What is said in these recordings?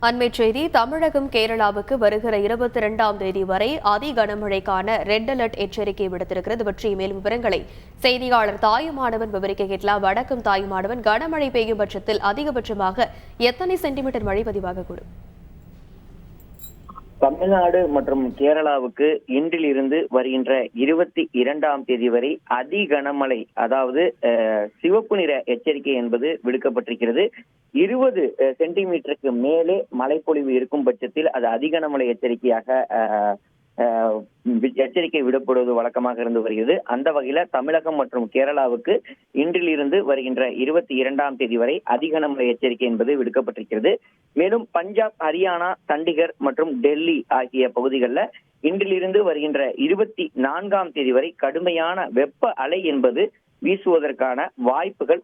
அண்மைச் செய்தி தமிழகம் கேரளாவுக்கு வருகிற 22ஆம் தேதி வரை அதி கனமழைக்கான ரெட் அலர்ட் எச்சரிக்கை விடுத்திருக்கிறது. பற்றிய மேலும் விவரங்களை செய்தியாளர் தாயுமானவன் விவரிக்க கேட்கலாம். வணக்கம் தாயுமானவன், கனமழை பெய்யும் பட்சத்தில் அதிகபட்சமாக எத்தனை சென்டிமீட்டர் மழை பதிவாகக்கூடும்? தமிழ்நாடு மற்றும் கேரளாவுக்கு இன்றிலிருந்து வருகின்ற 22ஆம் தேதி வரை அதி கனமழை, அதாவது சிவப்பு நிற எச்சரிக்கை என்பது விடுக்கப்பட்டிருக்கிறது. 20 சென்டிமீட்டருக்கு மேலே மழைப்பொழிவு இருக்கும் பட்சத்தில் அது அதி கனமழை எச்சரிக்கை விடப்படுவது வழக்கமாக இருந்து வருகிறது. அந்த வகையில தமிழகம் மற்றும் கேரளாவுக்கு இன்றிலிருந்து வருகின்ற 22ஆம் தேதி வரை அதி கனமழை எச்சரிக்கை என்பது விடுக்கப்பட்டிருக்கிறது. மேலும் பஞ்சாப், ஹரியானா, சண்டிகர் மற்றும் டெல்லி ஆகிய பகுதிகளில் இன்றிலிருந்து வருகின்ற 24ஆம் தேதி வரை கடுமையான வெப்ப அலை என்பது வீசுவதற்கான வாய்ப்புகள்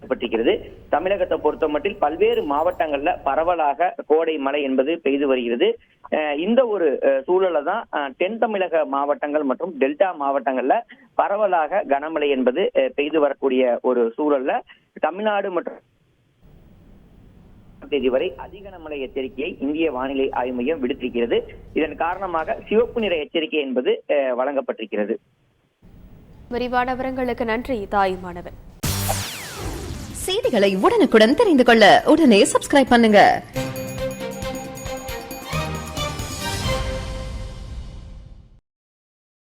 பட்டிருக்கிறது. தமிழகத்தை பொறுத்த மட்டில் பல்வேறு மாவட்டங்கள்ல பரவலாக கோடை மழை என்பது பெய்து வருகிறது. இந்த ஒரு சூழல தான் தென் தமிழக மாவட்டங்கள் மற்றும் டெல்டா மாவட்டங்கள்ல பரவலாக கனமழை என்பது பெய்து வரக்கூடிய ஒரு சூழல்ல தமிழ்நாடு மற்றும் தேதி வரை அதிக கனமழை எச்சரிக்கையை இந்திய வானிலை ஆய்வு மையம் விடுத்திருக்கிறது. இதன் காரணமாக சிவப்பு நிற எச்சரிக்கை என்பது வழங்கப்பட்டிருக்கிறது. விரிவான விவரங்களுக்கு நன்றி தாயுமானவன். செய்திகளை உடனுக்குடன் தெரிந்து கொள்ள உடனே சப்ஸ்கிரைப் பண்ணுங்க.